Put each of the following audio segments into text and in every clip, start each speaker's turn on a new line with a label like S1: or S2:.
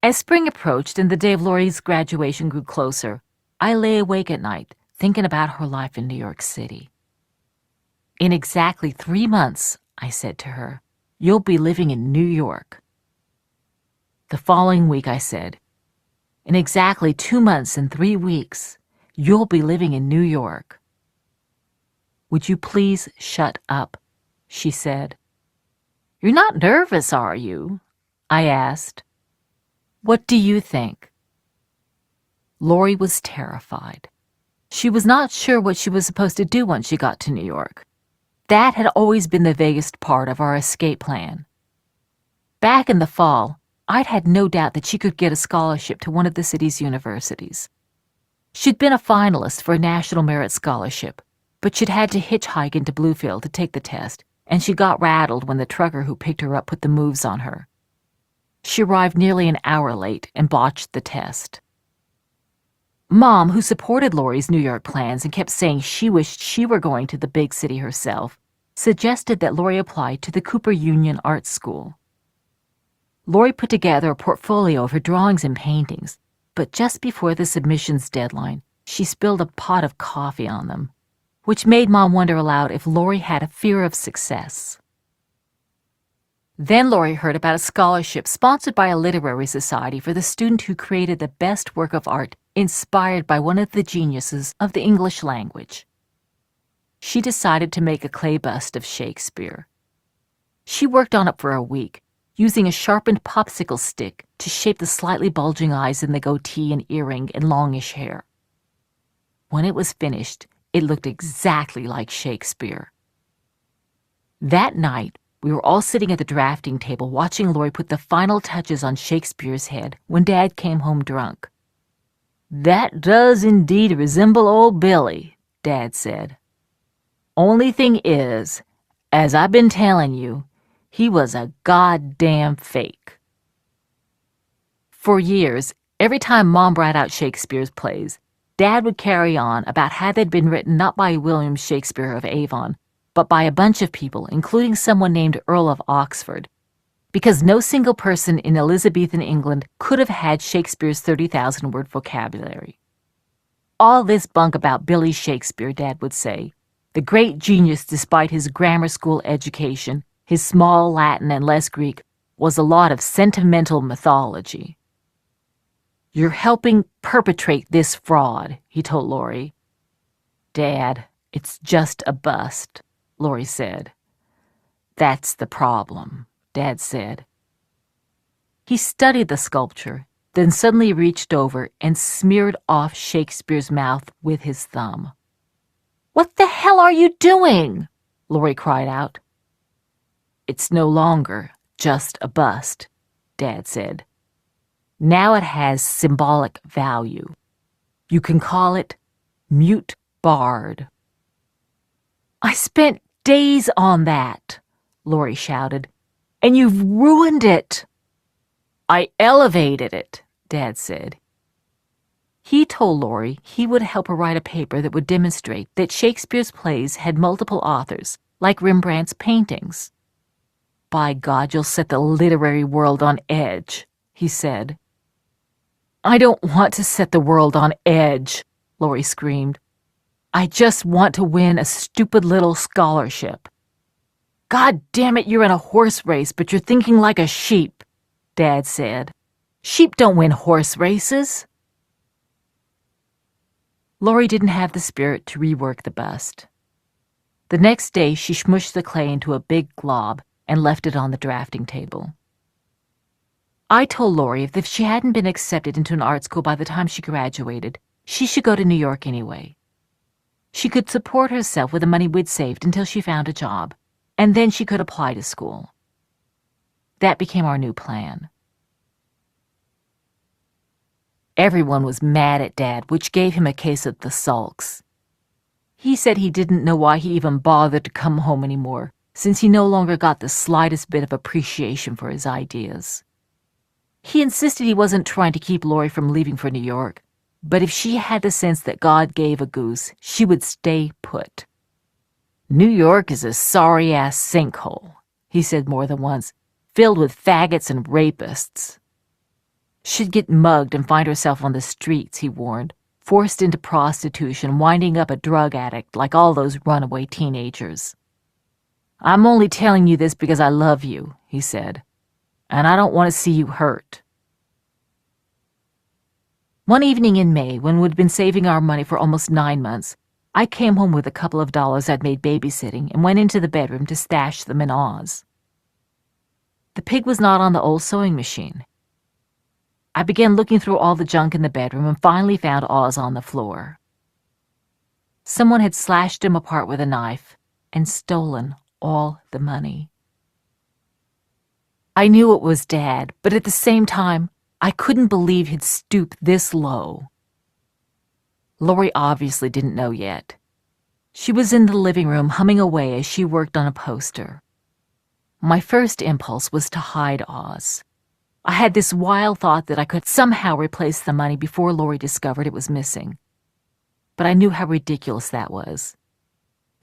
S1: As spring approached and the day of Lori's graduation grew closer, I lay awake at night thinking about her life in New York City. "In exactly 3 months," I said to her, "you'll be living in New York." The following week I said, "In exactly 2 months and 3 weeks, you'll be living in New York." "Would you please shut up?" she said. "You're not nervous, are you?" I asked. "What do you think?" Lori was terrified. She was not sure what she was supposed to do once she got to New York. That had always been the vaguest part of our escape plan. Back in the fall, I'd had no doubt that she could get a scholarship to one of the city's universities. She'd been a finalist for a National Merit Scholarship, but she'd had to hitchhike into Bluefield to take the test, and she got rattled when the trucker who picked her up put the moves on her. She arrived nearly an hour late and botched the test. Mom, who supported Lori's New York plans and kept saying she wished she were going to the big city herself, suggested that Lori apply to the Cooper Union Art School. Lori put together a portfolio of her drawings and paintings, but just before the submissions deadline, she spilled a pot of coffee on them, which made Mom wonder aloud if Lori had a fear of success. Then Lori heard about a scholarship sponsored by a literary society for the student who created the best work of art inspired by one of the geniuses of the English language. She decided to make a clay bust of Shakespeare. She worked on it for a week, using a sharpened popsicle stick to shape the slightly bulging eyes in the goatee and earring and longish hair. When it was finished, it looked exactly like Shakespeare. That night, we were all sitting at the drafting table watching Lori put the final touches on Shakespeare's head when Dad came home drunk. "That does indeed resemble old Billy," Dad said. "Only thing is, as I've been telling you, he was a goddamn fake." For years, every time Mom brought out Shakespeare's plays, Dad would carry on about how they'd been written not by William Shakespeare of Avon, but by a bunch of people, including someone named Earl of Oxford, because no single person in Elizabethan England could have had Shakespeare's 30,000-word vocabulary. "All this bunk about Billy Shakespeare," Dad would say, "the great genius despite his grammar school education, his small Latin and less Greek, was a lot of sentimental mythology." "You're helping perpetrate this fraud," he told Lori. "Dad, it's just a bust," Lori said. "That's the problem," Dad said. He studied the sculpture, then suddenly reached over and smeared off Shakespeare's mouth with his thumb. "What the hell are you doing?" Lori cried out. "It's no longer just a bust," Dad said. "Now it has symbolic value. You can call it Mute Bard." "I spent days on that," Lori shouted, "and you've ruined it." "I elevated it," Dad said. He told Lori he would help her write a paper that would demonstrate that Shakespeare's plays had multiple authors, like Rembrandt's paintings. "By God, you'll set the literary world on edge," he said. "I don't want to set the world on edge," Lori screamed. "I just want to win a stupid little scholarship." "God damn it, you're in a horse race, but you're thinking like a sheep," Dad said. "Sheep don't win horse races." Lori didn't have the spirit to rework the bust. The next day, she smushed the clay into a big glob and left it on the drafting table. I told Lori if she hadn't been accepted into an art school by the time she graduated, she should go to New York anyway. She could support herself with the money we'd saved until she found a job, and then she could apply to school. That became our new plan. Everyone was mad at Dad, which gave him a case of the sulks. He said he didn't know why he even bothered to come home anymore, since he no longer got the slightest bit of appreciation for his ideas. He insisted he wasn't trying to keep Lori from leaving for New York, but if she had the sense that God gave a goose, she would stay put. "New York is a sorry-ass sinkhole," he said more than once, "filled with faggots and rapists." She'd get mugged and find herself on the streets, he warned, forced into prostitution, winding up a drug addict like all those runaway teenagers. I'm only telling you this because I love you, he said, and I don't want to see you hurt. One evening in May, when we'd been saving our money for almost 9 months, I came home with a couple of dollars I'd made babysitting and went into the bedroom to stash them in Oz. The pig was not on the old sewing machine. I began looking through all the junk in the bedroom and finally found Oz on the floor. Someone had slashed him apart with a knife and stolen all the money. I knew it was Dad, but at the same time, I couldn't believe he'd stoop this low. Lori obviously didn't know yet. She was in the living room humming away as she worked on a poster. My first impulse was to hide Oz. I had this wild thought that I could somehow replace the money before Lori discovered it was missing. But I knew how ridiculous that was.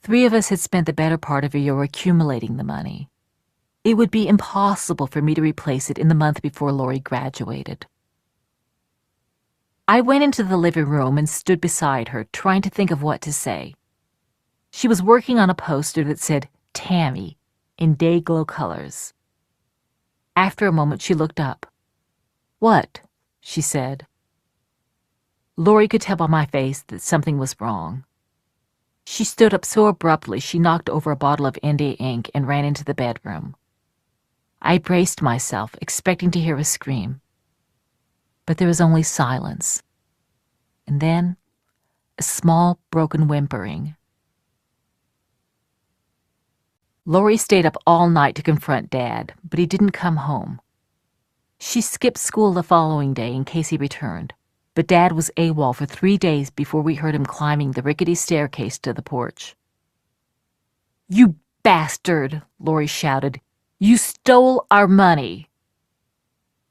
S1: 3 of us had spent the better part of a year accumulating the money. It would be impossible for me to replace it in the month before Lori graduated. I went into the living room and stood beside her, trying to think of what to say. She was working on a poster that said Tammy in day-glow colors. After a moment, she looked up. "What?" she said. Lori could tell by my face that something was wrong. She stood up so abruptly she knocked over a bottle of India ink and ran into the bedroom. I braced myself, expecting to hear a scream. But there was only silence. And then, a small, broken whimpering. Lori stayed up all night to confront Dad, but he didn't come home. She skipped school the following day in case he returned, but Dad was AWOL for 3 days before we heard him climbing the rickety staircase to the porch. "You bastard!" Lori shouted. "You stole our money!"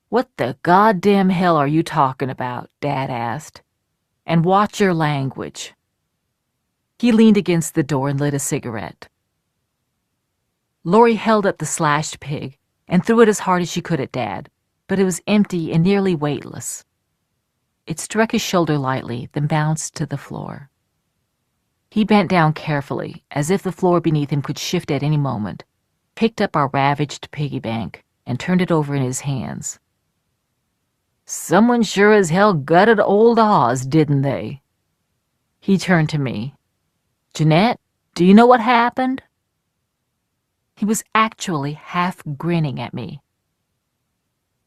S1: "What the goddamn hell are you talking about?" Dad asked. "And watch your language." He leaned against the door and lit a cigarette. Lori held up the slashed pig and threw it as hard as she could at Dad, but it was empty and nearly weightless. It struck his shoulder lightly, then bounced to the floor. He bent down carefully, as if the floor beneath him could shift at any moment, picked up our ravaged piggy bank, and turned it over in his hands. "Someone sure as hell gutted old Oz, didn't they?" He turned to me. "Jeanette, do you know what happened?" He was actually half grinning at me.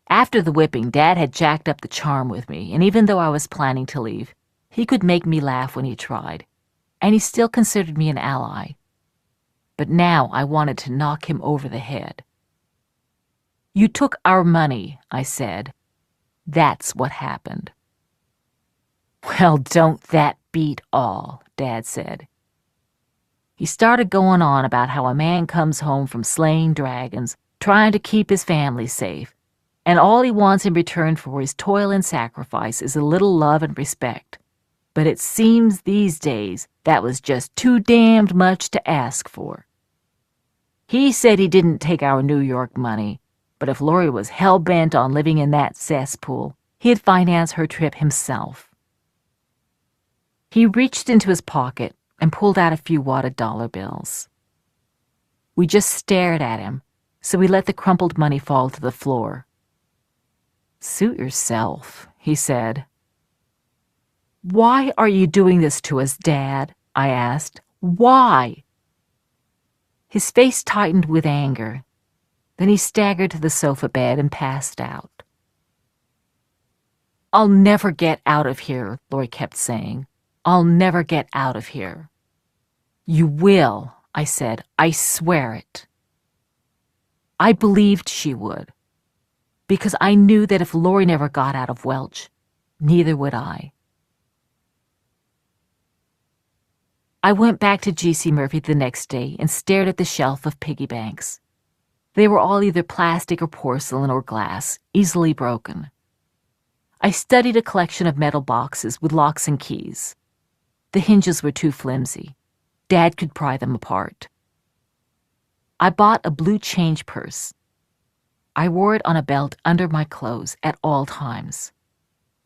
S1: After the whipping, Dad had jacked up the charm with me, and even though I was planning to leave, he could make me laugh when he tried, and he still considered me an ally. But now I wanted to knock him over the head. "You took our money," I said. "That's what happened." "Well, don't that beat all?" Dad said. He started going on about how a man comes home from slaying dragons, trying to keep his family safe, and all he wants in return for his toil and sacrifice is a little love and respect. But it seems these days that was just too damned much to ask for. He said he didn't take our New York money, but if Lori was hell-bent on living in that cesspool, he'd finance her trip himself. He reached into his pocket and pulled out a few wadded dollar bills. We just stared at him, so we let the crumpled money fall to the floor. "Suit yourself," he said. "Why are you doing this to us, Dad?" I asked. "Why?" His face tightened with anger. Then he staggered to the sofa bed and passed out. "I'll never get out of here," Lori kept saying. "I'll never get out of here." "You will," I said. "I swear it." I believed she would, because I knew that if Lori never got out of Welch, neither would I. I went back to G.C. Murphy the next day and stared at the shelf of piggy banks. They were all either plastic or porcelain or glass, easily broken. I studied a collection of metal boxes with locks and keys. The hinges were too flimsy. Dad could pry them apart. I bought a blue change purse. I wore it on a belt under my clothes at all times.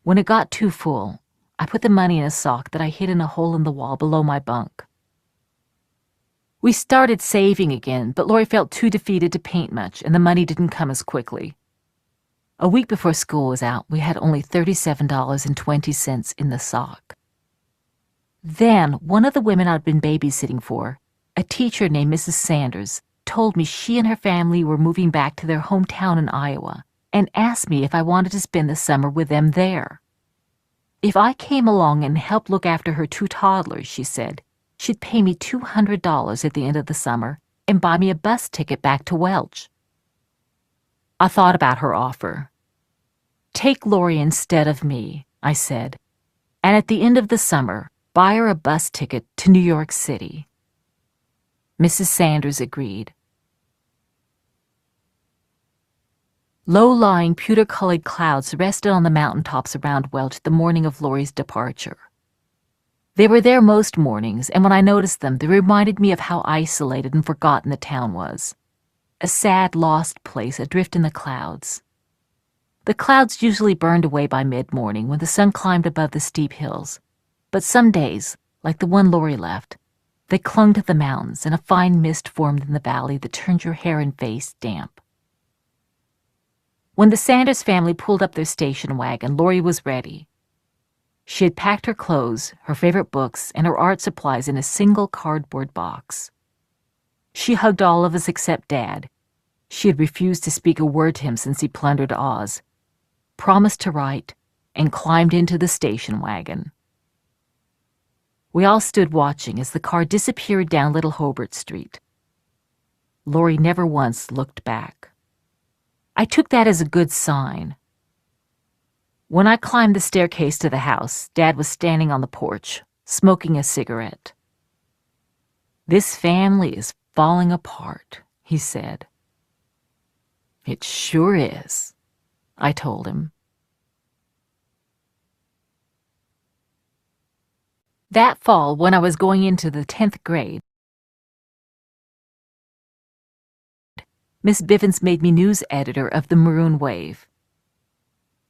S1: When it got too full, I put the money in a sock that I hid in a hole in the wall below my bunk. We started saving again, but Lori felt too defeated to paint much, and the money didn't come as quickly. A week before school was out, we had only $37.20 in the sock. Then, one of the women I'd been babysitting for, a teacher named Mrs. Sanders, told me she and her family were moving back to their hometown in Iowa and asked me if I wanted to spend the summer with them there. If I came along and helped look after her 2 toddlers, she said, she'd pay me $200 at the end of the summer and buy me a bus ticket back to Welch. I thought about her offer. "Take Lori instead of me," I said, "and at the end of the summer, buy her a bus ticket to New York City." Mrs. Sanders agreed. Low-lying, pewter-colored clouds rested on the mountaintops around Welch the morning of Lori's departure. They were there most mornings, and when I noticed them, they reminded me of how isolated and forgotten the town was. A sad, lost place adrift in the clouds. The clouds usually burned away by mid-morning when the sun climbed above the steep hills, but some days, like the one Lori left, they clung to the mountains, and a fine mist formed in the valley that turned your hair and face damp. When the Sanders family pulled up their station wagon, Lori was ready. She had packed her clothes, her favorite books, and her art supplies in a single cardboard box. She hugged all of us except Dad. She had refused to speak a word to him since he plundered Oz, promised to write, and climbed into the station wagon. We all stood watching as the car disappeared down Little Hobart Street. Lori never once looked back. I took that as a good sign. When I climbed the staircase to the house, Dad was standing on the porch, smoking a cigarette. "This family is falling apart," he said. "It sure is," I told him. That fall, when I was going into the 10th grade, Miss Bivens made me news editor of the Maroon Wave.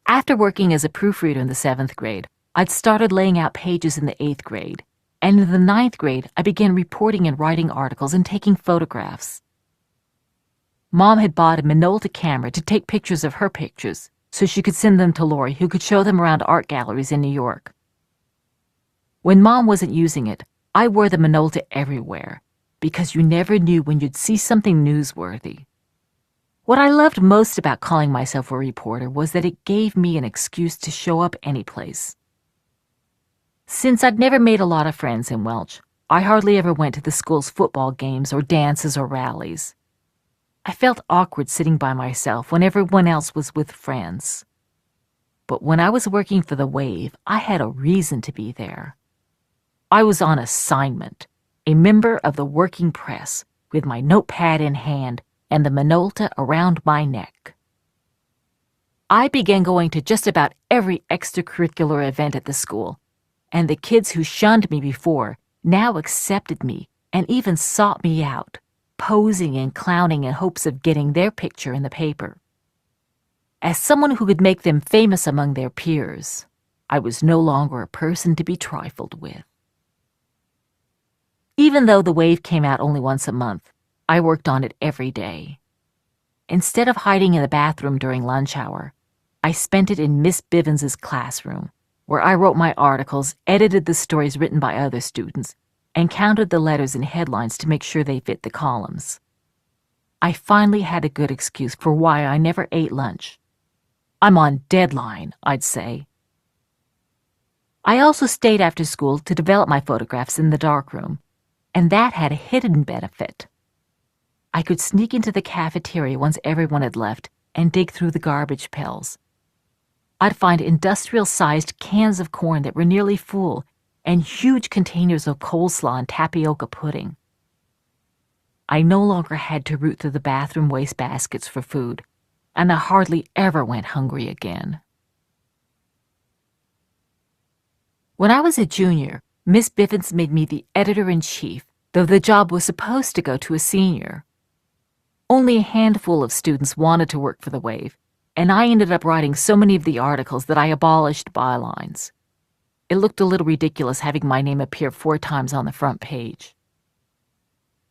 S1: After working as a proofreader in the 7th grade, I'd started laying out pages in the 8th grade, and in the 9th grade, I began reporting and writing articles and taking photographs. Mom had bought a Minolta camera to take pictures of her pictures so she could send them to Lori, who could show them around art galleries in New York. When Mom wasn't using it, I wore the Minolta everywhere, because you never knew when you'd see something newsworthy. What I loved most about calling myself a reporter was that it gave me an excuse to show up anyplace. Since I'd never made a lot of friends in Welch, I hardly ever went to the school's football games or dances or rallies. I felt awkward sitting by myself when everyone else was with friends. But when I was working for the Wave, I had a reason to be there. I was on assignment, a member of the working press, with my notepad in hand and the Minolta around my neck. I began going to just about every extracurricular event at the school, and the kids who shunned me before now accepted me and even sought me out, posing and clowning in hopes of getting their picture in the paper. As someone who could make them famous among their peers, I was no longer a person to be trifled with. Even though the Wave came out only once a month, I worked on it every day. Instead of hiding in the bathroom during lunch hour, I spent it in Miss Bivens's classroom, where I wrote my articles, edited the stories written by other students, and counted the letters and headlines to make sure they fit the columns. I finally had a good excuse for why I never ate lunch. "I'm on deadline," I'd say. I also stayed after school to develop my photographs in the darkroom, and that had a hidden benefit. I could sneak into the cafeteria once everyone had left and dig through the garbage pails. I'd find industrial-sized cans of corn that were nearly full and huge containers of coleslaw and tapioca pudding. I no longer had to root through the bathroom wastebaskets for food, and I hardly ever went hungry again. When I was a junior, Miss Bivens made me the editor-in-chief, though the job was supposed to go to a senior. Only a handful of students wanted to work for the Wave, and I ended up writing so many of the articles that I abolished bylines. It looked a little ridiculous having my name appear 4 times on the front page.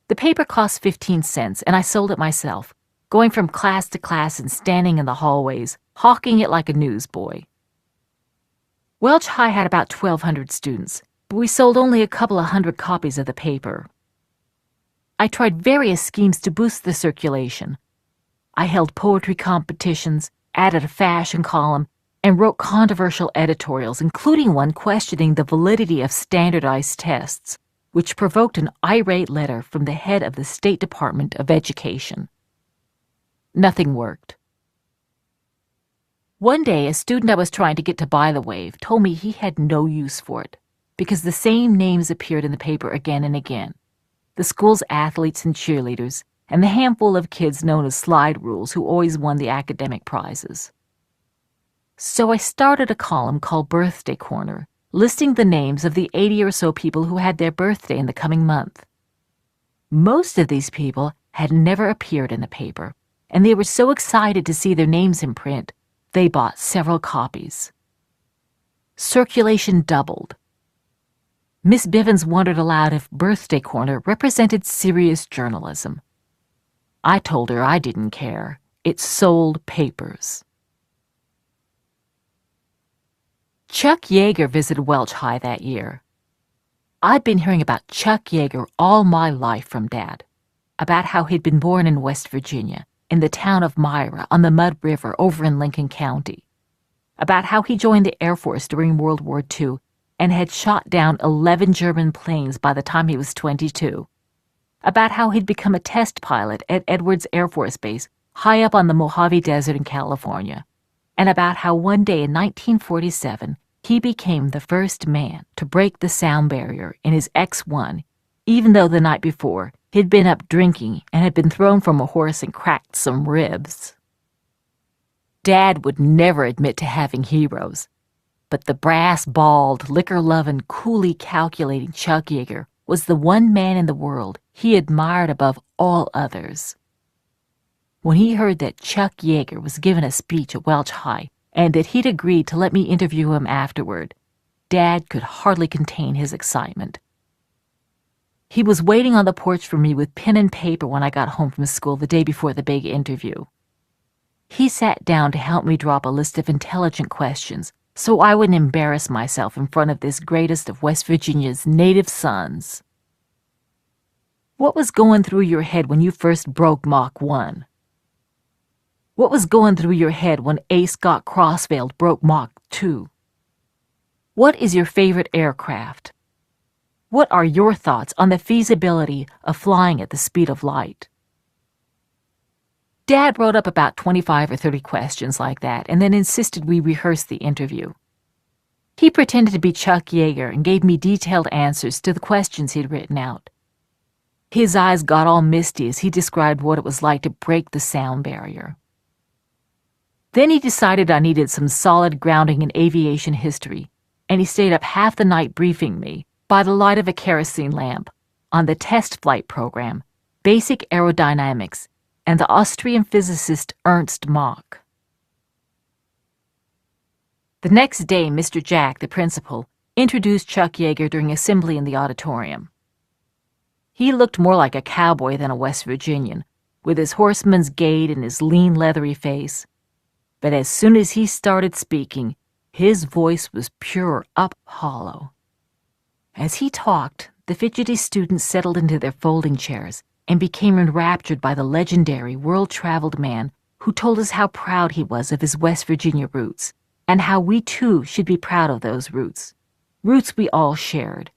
S1: The paper cost 15 cents, and I sold it myself, going from class to class and standing in the hallways, hawking it like a newsboy. Welch High had about 1,200 students, but we sold only a couple of hundred copies of the paper. I tried various schemes to boost the circulation. I held poetry competitions, added a fashion column, and wrote controversial editorials, including one questioning the validity of standardized tests, which provoked an irate letter from the head of the State Department of Education. Nothing worked. One day, a student I was trying to get to buy the Wave told me he had no use for it, because the same names appeared in the paper again and again. The school's athletes and cheerleaders, and the handful of kids known as slide rules who always won the academic prizes. So I started a column called Birthday Corner, listing the names of the 80 or so people who had their birthday in the coming month. Most of these people had never appeared in the paper, and they were so excited to see their names in print, they bought several copies. Circulation doubled. Miss Bivens wondered aloud if Birthday Corner represented serious journalism. I told her I didn't care. It sold papers. Chuck Yeager visited Welch High that year. I'd been hearing about Chuck Yeager all my life from Dad, about how he'd been born in West Virginia, in the town of Myra on the Mud River over in Lincoln County, about how he joined the Air Force during World War II and had shot down 11 German planes by the time he was 22, about how he'd become a test pilot at Edwards Air Force Base high up on the Mojave Desert in California, and about how one day in 1947 he became the first man to break the sound barrier in his X-1, even though the night before he'd been up drinking and had been thrown from a horse and cracked some ribs. Dad would never admit to having heroes, but the brass-balled, liquor-loving, coolly calculating Chuck Yeager was the one man in the world he admired above all others. When he heard that Chuck Yeager was giving a speech at Welch High and that he'd agreed to let me interview him afterward, Dad could hardly contain his excitement. He was waiting on the porch for me with pen and paper when I got home from school the day before the big interview. He sat down to help me draw up a list of intelligent questions so I wouldn't embarrass myself in front of this greatest of West Virginia's native sons. What was going through your head when you first broke Mach 1? What was going through your head when A. Scott Crossfield broke Mach 2? What is your favorite aircraft? What are your thoughts on the feasibility of flying at the speed of light? Dad wrote up about 25 or 30 questions like that and then insisted we rehearse the interview. He pretended to be Chuck Yeager and gave me detailed answers to the questions he'd written out. His eyes got all misty as he described what it was like to break the sound barrier. Then he decided I needed some solid grounding in aviation history, and he stayed up half the night briefing me, by the light of a kerosene lamp, on the test flight program, basic aerodynamics, and the Austrian physicist Ernst Mach. The next day, Mr. Jack, the principal, introduced Chuck Yeager during assembly in the auditorium. He looked more like a cowboy than a West Virginian, with his horseman's gait and his lean, leathery face. But as soon as he started speaking, his voice was pure up hollow. As he talked, the fidgety students settled into their folding chairs and became enraptured by the legendary world-traveled man who told us how proud he was of his West Virginia roots, and how we too should be proud of those roots we all shared,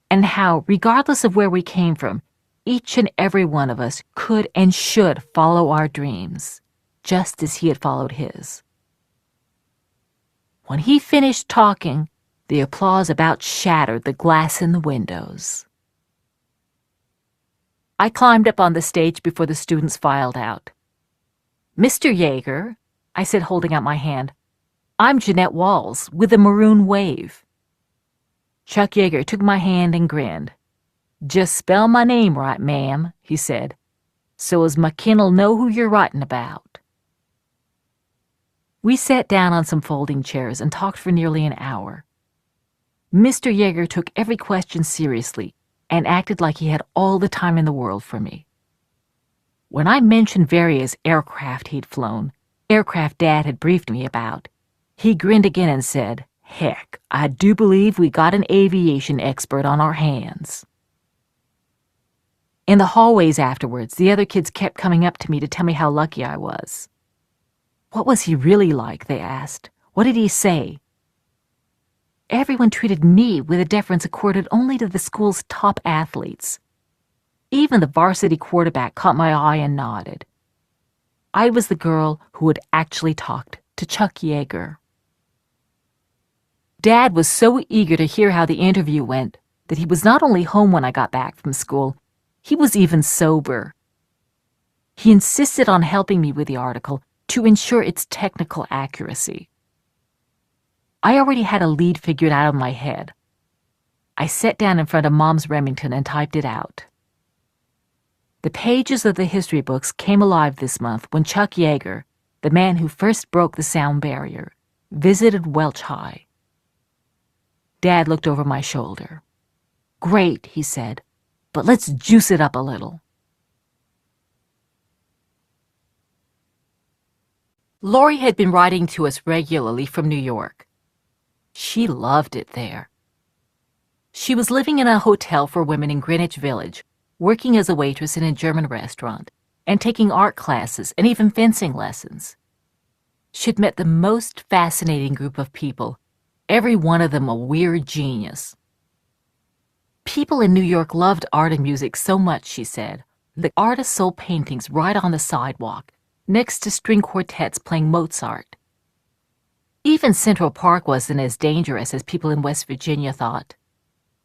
S1: and how, regardless of where we came from, each and every one of us could and should follow our dreams, just as he had followed his. When he finished talking, the applause about shattered the glass in the windows. I climbed up on the stage before the students filed out. "Mr. Yeager," I said, holding out my hand, "I'm Jeanette Walls with the Maroon Wave." Chuck Yeager took my hand and grinned. "Just spell my name right, ma'am," he said. so as my kin'll know who you're writing about." We sat down on some folding chairs and talked for nearly an hour. Mr. Yeager took every question seriously and acted like he had all the time in the world for me. When I mentioned various aircraft he'd flown, aircraft Dad had briefed me about, he grinned again and said, "Heck, I do believe we got an aviation expert on our hands." In the hallways afterwards, the other kids kept coming up to me to tell me how lucky I was. "What was he really like?" they asked. "What did he say?" Everyone treated me with a deference accorded only to the school's top athletes. Even the varsity quarterback caught my eye and nodded. I was the girl who had actually talked to Chuck Yeager. Dad was so eager to hear how the interview went that he was not only home when I got back from school, he was even sober. He insisted on helping me with the article to ensure its technical accuracy. I already had a lead figured out in my head. I sat down in front of Mom's Remington and typed it out. The pages of the history books came alive this month when Chuck Yeager, the man who first broke the sound barrier, visited Welch High. Dad looked over my shoulder. "Great," he said, "but let's juice it up a little." Lori had been writing to us regularly from New York. She loved it there. She was living in a hotel for women in Greenwich Village, working as a waitress in a German restaurant, and taking art classes and even fencing lessons. She'd met the most fascinating group of people, every one of them a weird genius. People in New York loved art and music so much, she said. The artists sold paintings right on the sidewalk, next to string quartets playing Mozart. Even Central Park wasn't as dangerous as people in West Virginia thought.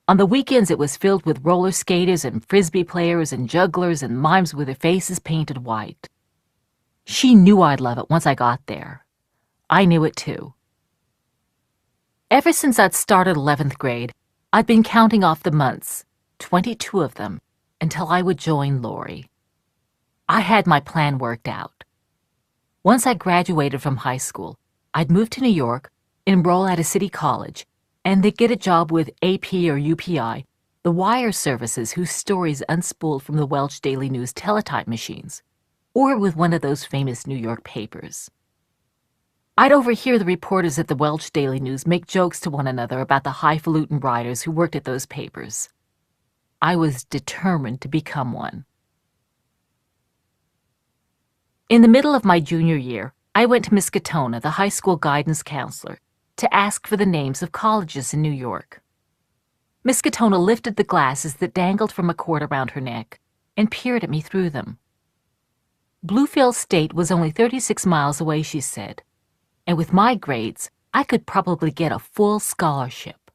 S1: On the weekends it was filled with roller skaters and frisbee players and jugglers and mimes with their faces painted white. She knew I'd love it once I got there. I knew it too. Ever since I'd started 11th grade, I'd been counting off the months, 22 of them, until I would join Lori. I had my plan worked out. Once I graduated from high school, I'd move to New York, enroll at a city college, and they'd get a job with AP or UPI, the wire services whose stories unspooled from the Welch Daily News teletype machines, or with one of those famous New York papers. I'd overhear the reporters at the Welch Daily News make jokes to one another about the highfalutin writers who worked at those papers. I was determined to become one. In the middle of my junior year, I went to Miss Katona, the high school guidance counselor, to ask for the names of colleges in New York. Miss Katona lifted the glasses that dangled from a cord around her neck and peered at me through them. Bluefield State was only 36 miles away, she said, and with my grades, I could probably get a full scholarship.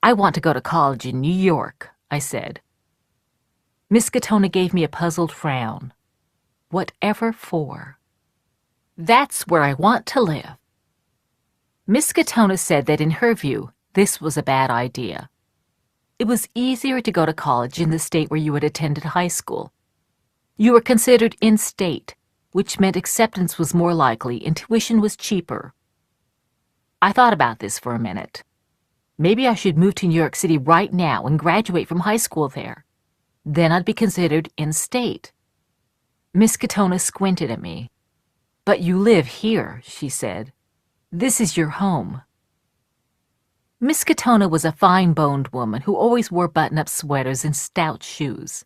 S1: "I want to go to college in New York," I said. Miss Katona gave me a puzzled frown. "Whatever for?" "That's where I want to live." Miss Katona said that in her view, this was a bad idea. It was easier to go to college in the state where you had attended high school. You were considered in-state, which meant acceptance was more likely and tuition was cheaper. I thought about this for a minute. Maybe I should move to New York City right now and graduate from high school there. Then I'd be considered in-state. Miss Katona squinted at me. "But you live here," she said. "This is your home." Miss Katona was a fine-boned woman who always wore button-up sweaters and stout shoes.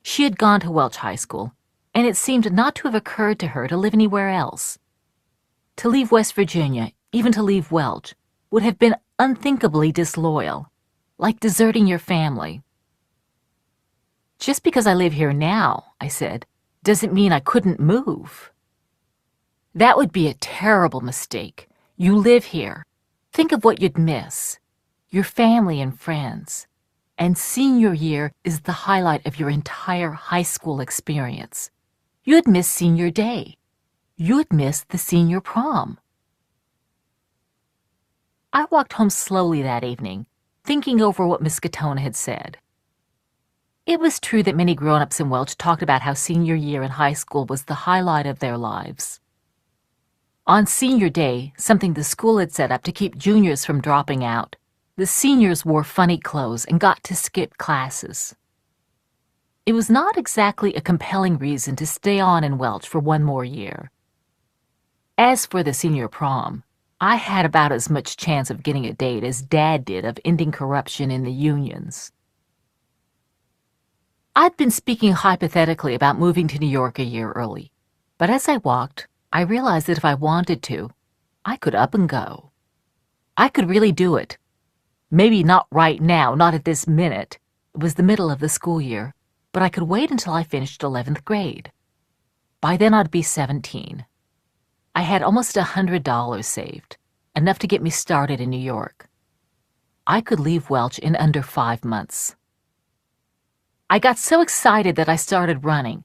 S1: She had gone to Welch High School, and it seemed not to have occurred to her to live anywhere else. To leave West Virginia, even to leave Welch, would have been unthinkably disloyal, like deserting your family. "Just because I live here now," I said, "doesn't mean I couldn't move." "That would be a terrible mistake. You live here. Think of what you'd miss. Your family and friends. And senior year is the highlight of your entire high school experience. You'd miss senior day. You'd miss the senior prom." I walked home slowly that evening, thinking over what Miss Katona had said. It was true that many grown-ups in Welch talked about how senior year in high school was the highlight of their lives. On senior day, something the school had set up to keep juniors from dropping out, the seniors wore funny clothes and got to skip classes. It was not exactly a compelling reason to stay on in Welch for one more year. As for the senior prom, I had about as much chance of getting a date as Dad did of ending corruption in the unions. I'd been speaking hypothetically about moving to New York a year early, but as I walked, I realized that if I wanted to, I could up and go. I could really do it. Maybe not right now, not at this minute. It was the middle of the school year, but I could wait until I finished 11th grade. By then I'd be 17. I had almost $100 saved, enough to get me started in New York. I could leave Welch in under 5 months. I got so excited that I started running.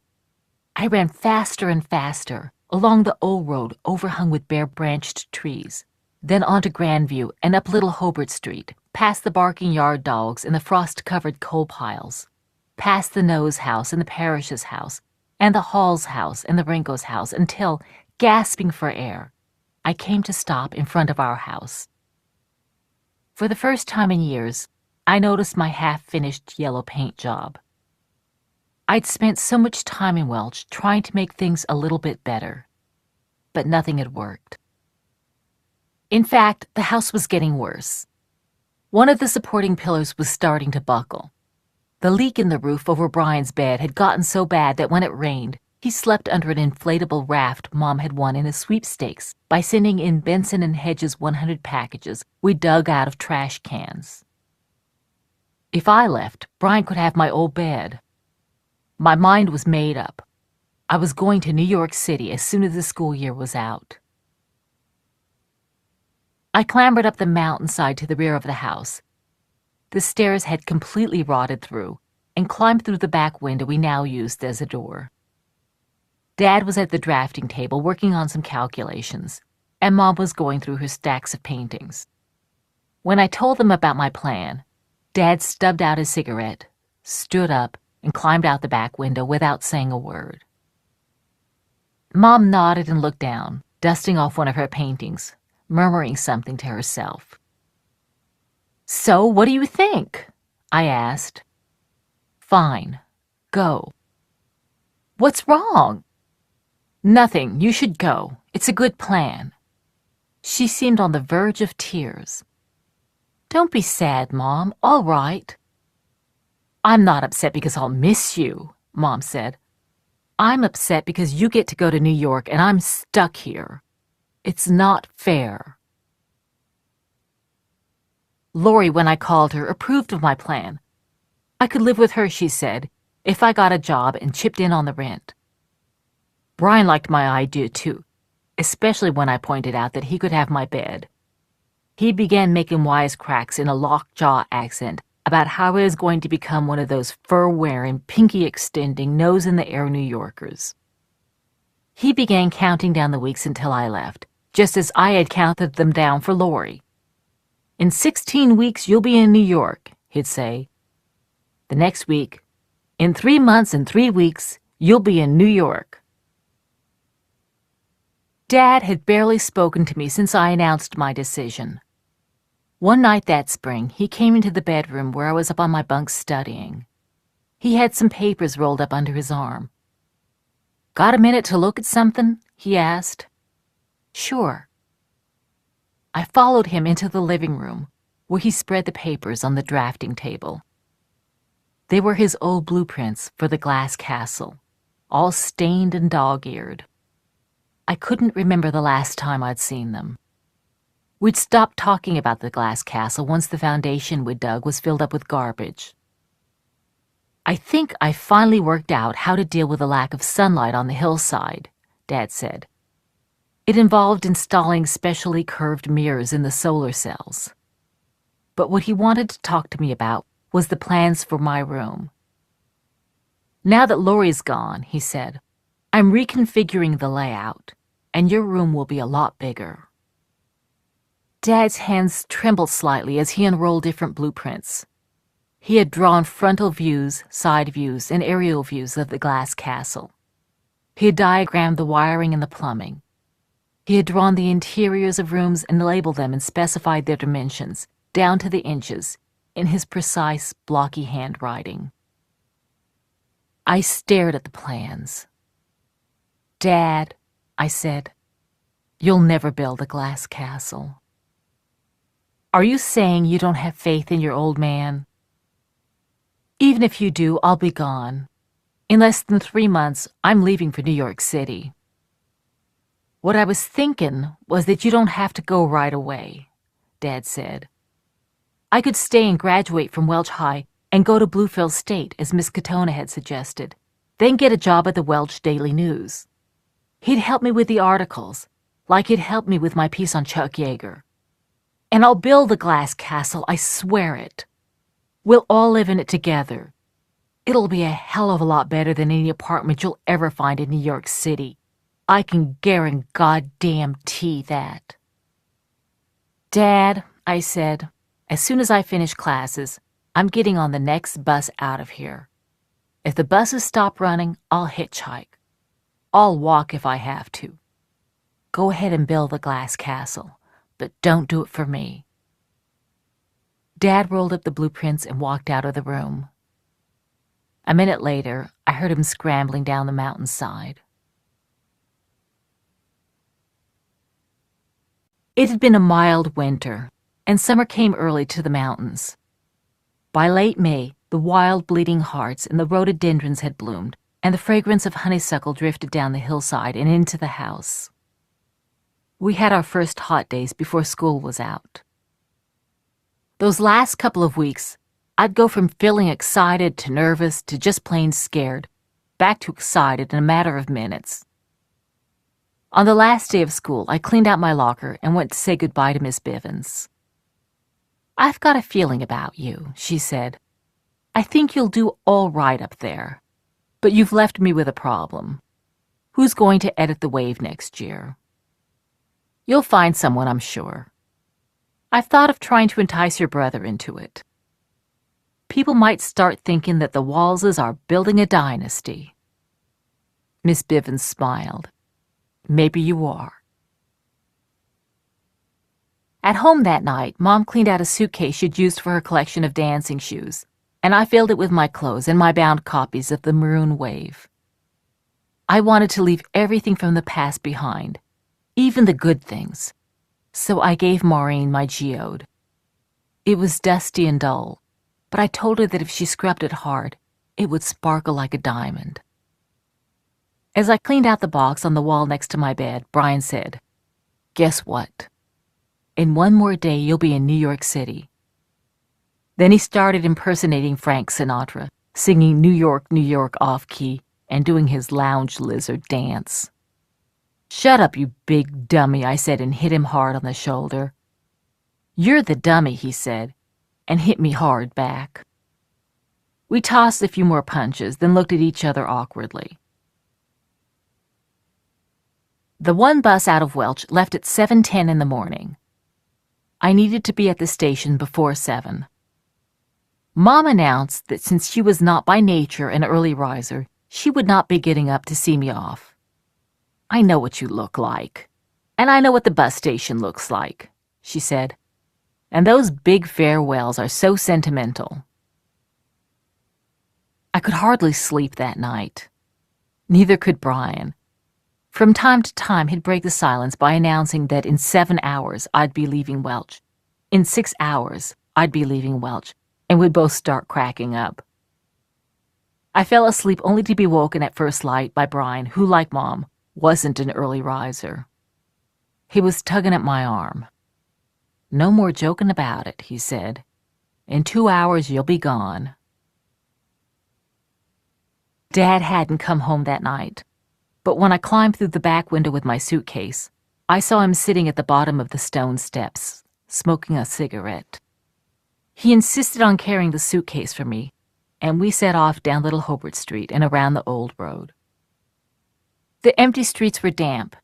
S1: I ran faster and faster, along the old road overhung with bare-branched trees, then onto Grandview and up Little Hobart Street, past the barking yard dogs and the frost-covered coal piles, past the Nose house and the Parrish's house, and the Hall's house and the Rinko's house, until, gasping for air, I came to stop in front of our house. For the first time in years, I noticed my half-finished yellow paint job. I'd spent so much time in Welch trying to make things a little bit better, but nothing had worked. In fact, the house was getting worse. One of the supporting pillars was starting to buckle. The leak in the roof over Brian's bed had gotten so bad that when it rained, he slept under an inflatable raft Mom had won in a sweepstakes by sending in Benson and Hedges 100 packages we dug out of trash cans. If I left, Brian could have my old bed. My mind was made up. I was going to New York City as soon as the school year was out. I clambered up the mountainside to the rear of the house. The stairs had completely rotted through, and climbed through the back window we now used as a door. Dad was at the drafting table working on some calculations, and Mom was going through her stacks of paintings. When I told them about my plan, Dad stubbed out his cigarette, stood up, and climbed out the back window without saying a word. Mom nodded and looked down, dusting off one of her paintings, murmuring something to herself. "So, what do you think?" I asked. "Fine. Go." "What's wrong?" "Nothing. You should go. It's a good plan." She seemed on the verge of tears. "Don't be sad, Mom. All right." "I'm not upset because I'll miss you," Mom said. "I'm upset because you get to go to New York and I'm stuck here. It's not fair." Lori, when I called her, approved of my plan. I could live with her, she said, if I got a job and chipped in on the rent. Brian liked my idea, too, especially when I pointed out that he could have my bed. He began making wisecracks in a lockjaw accent about how I was going to become one of those fur-wearing, pinky-extending, nose-in-the-air New Yorkers. He began counting down the weeks until I left, just as I had counted them down for Lori. "In 16 weeks, you'll be in New York," he'd say. The next week, "In 3 months and 3 weeks, you'll be in New York." Dad had barely spoken to me since I announced my decision. One night that spring, he came into the bedroom where I was up on my bunk studying. He had some papers rolled up under his arm. "Got a minute to look at something?" he asked. "Sure." I followed him into the living room, where he spread the papers on the drafting table. They were his old blueprints for the glass castle, all stained and dog-eared. I couldn't remember the last time I'd seen them. We'd stopped talking about the glass castle once the foundation we'd dug was filled up with garbage. "I think I finally worked out how to deal with the lack of sunlight on the hillside," Dad said. "It involved installing specially curved mirrors in the solar cells." But what he wanted to talk to me about was the plans for my room. "Now that Lori's gone," he said, "I'm reconfiguring the layout, and your room will be a lot bigger." Dad's hands trembled slightly as he unrolled different blueprints. He had drawn frontal views, side views, and aerial views of the glass castle. He had diagrammed the wiring and the plumbing. He had drawn the interiors of rooms and labeled them and specified their dimensions, down to the inches, in his precise, blocky handwriting. I stared at the plans. "Dad," I said, "you'll never build a glass castle." "Are you saying you don't have faith in your old man?" "Even if you do, I'll be gone. In less than 3 months, I'm leaving for New York City." "What I was thinking was that you don't have to go right away," Dad said. "I could stay and graduate from Welch High and go to Bluefield State, as Miss Katona had suggested, then get a job at the Welch Daily News. He'd help me with the articles, like he'd helped me with my piece on Chuck Yeager. And I'll build the glass castle, I swear it. We'll all live in it together. It'll be a hell of a lot better than any apartment you'll ever find in New York City. I can guarantee that." "Dad," I said, "as soon as I finish classes, I'm getting on the next bus out of here. If the buses stop running, I'll hitchhike. I'll walk if I have to. Go ahead and build the glass castle, but don't do it for me." Dad rolled up the blueprints and walked out of the room. A minute later, I heard him scrambling down the mountainside. It had been a mild winter, and summer came early to the mountains. By late May, the wild bleeding hearts and the rhododendrons had bloomed, and the fragrance of honeysuckle drifted down the hillside and into the house. We had our first hot days before school was out. Those last couple of weeks, I'd go from feeling excited to nervous to just plain scared, back to excited in a matter of minutes. On the last day of school, I cleaned out my locker and went to say goodbye to Miss Bivens. "I've got a feeling about you," she said. "I think you'll do all right up there. But you've left me with a problem. Who's going to edit the Wave next year?" "You'll find someone, I'm sure. I've thought of trying to entice your brother into it. People might start thinking that the Walleses are building a dynasty." Miss Bivens smiled. "Maybe you are." At home that night, Mom cleaned out a suitcase she'd used for her collection of dancing shoes, and I filled it with my clothes and my bound copies of the Maroon Wave. I wanted to leave everything from the past behind, even the good things, so I gave Maureen my geode. It was dusty and dull, but I told her that if she scrubbed it hard, it would sparkle like a diamond. As I cleaned out the box on the wall next to my bed, Brian said, "Guess what? In 1 more day, you'll be in New York City." Then he started impersonating Frank Sinatra, singing New York, New York off-key and doing his lounge lizard dance. "Shut up, you big dummy," I said and hit him hard on the shoulder. "You're the dummy," he said, and hit me hard back. We tossed a few more punches, then looked at each other awkwardly. The one bus out of Welch left at 7:10 in the morning. I needed to be at the station before 7. Mom announced that since she was not by nature an early riser, she would not be getting up to see me off. "I know what you look like, and I know what the bus station looks like," she said. "And those big farewells are so sentimental." I could hardly sleep that night. Neither could Brian. From time to time, he'd break the silence by announcing that in 7 hours I'd be leaving Welch. In 6 hours, I'd be leaving Welch, and we'd both start cracking up. I fell asleep only to be woken at first light by Brian, who, like Mom, wasn't an early riser. He was tugging at my arm. "No more joking about it," he said. "In 2 hours, you'll be gone." Dad hadn't come home that night, but when I climbed through the back window with my suitcase, I saw him sitting at the bottom of the stone steps, smoking a cigarette. He insisted on carrying the suitcase for me, and we set off down Little Hobart Street and around the old road. The empty streets were damp.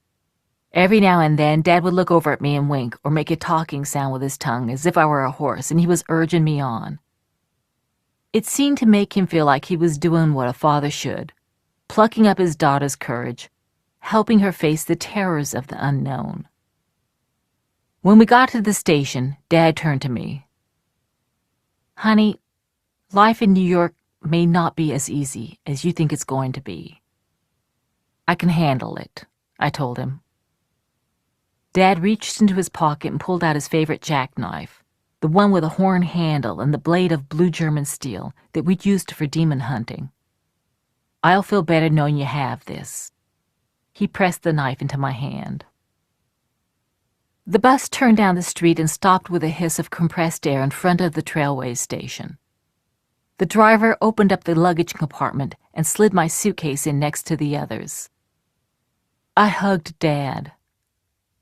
S1: Every now and then, Dad would look over at me and wink or make a talking sound with his tongue as if I were a horse and he was urging me on. It seemed to make him feel like he was doing what a father should, plucking up his daughter's courage, helping her face the terrors of the unknown. When we got to the station, Dad turned to me. "Honey, life in New York may not be as easy as you think it's going to be." "I can handle it," I told him. Dad reached into his pocket and pulled out his favorite jackknife, the one with a horn handle and the blade of blue German steel that we'd used for demon hunting. "I'll feel better knowing you have this." He pressed the knife into my hand. The bus turned down the street and stopped with a hiss of compressed air in front of the Trailways station. The driver opened up the luggage compartment and slid my suitcase in next to the others. I hugged Dad.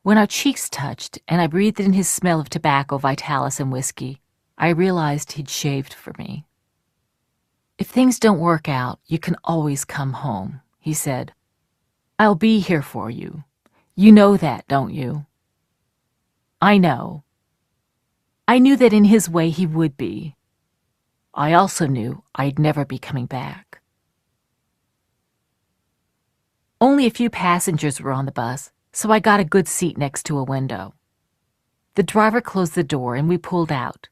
S1: When our cheeks touched and I breathed in his smell of tobacco, Vitalis, and whiskey, I realized he'd shaved for me. "If things don't work out, you can always come home," he said. "I'll be here for you. You know that, don't you?" I know. I knew that in his way he would be. I also knew I'd never be coming back. Only a few passengers were on the bus, so I got a good seat next to a window. The driver closed the door and we pulled out.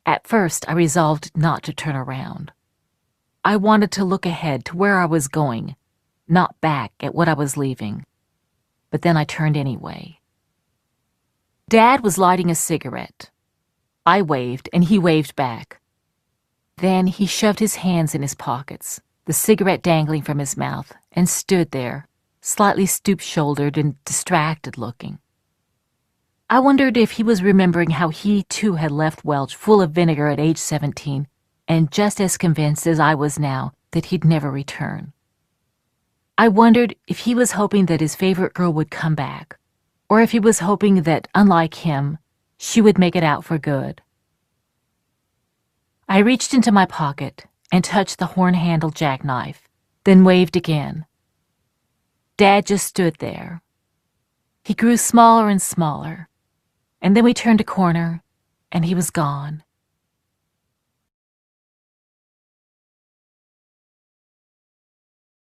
S1: At first, I resolved not to turn around. I wanted to look ahead to where I was going, not back at what I was leaving. But then I turned anyway. Dad was lighting a cigarette. I waved and he waved back. Then he shoved his hands in his pockets, the cigarette dangling from his mouth, and stood there, slightly stoop-shouldered and distracted-looking. I wondered if he was remembering how he, too, had left Welch full of vinegar at age 17, and just as convinced as I was now that he'd never return. I wondered if he was hoping that his favorite girl would come back, or if he was hoping that, unlike him, she would make it out for good. I reached into my pocket and touched the horn-handled jackknife, then waved again. Dad just stood there. He grew smaller and smaller, and then we turned a corner, and he was gone.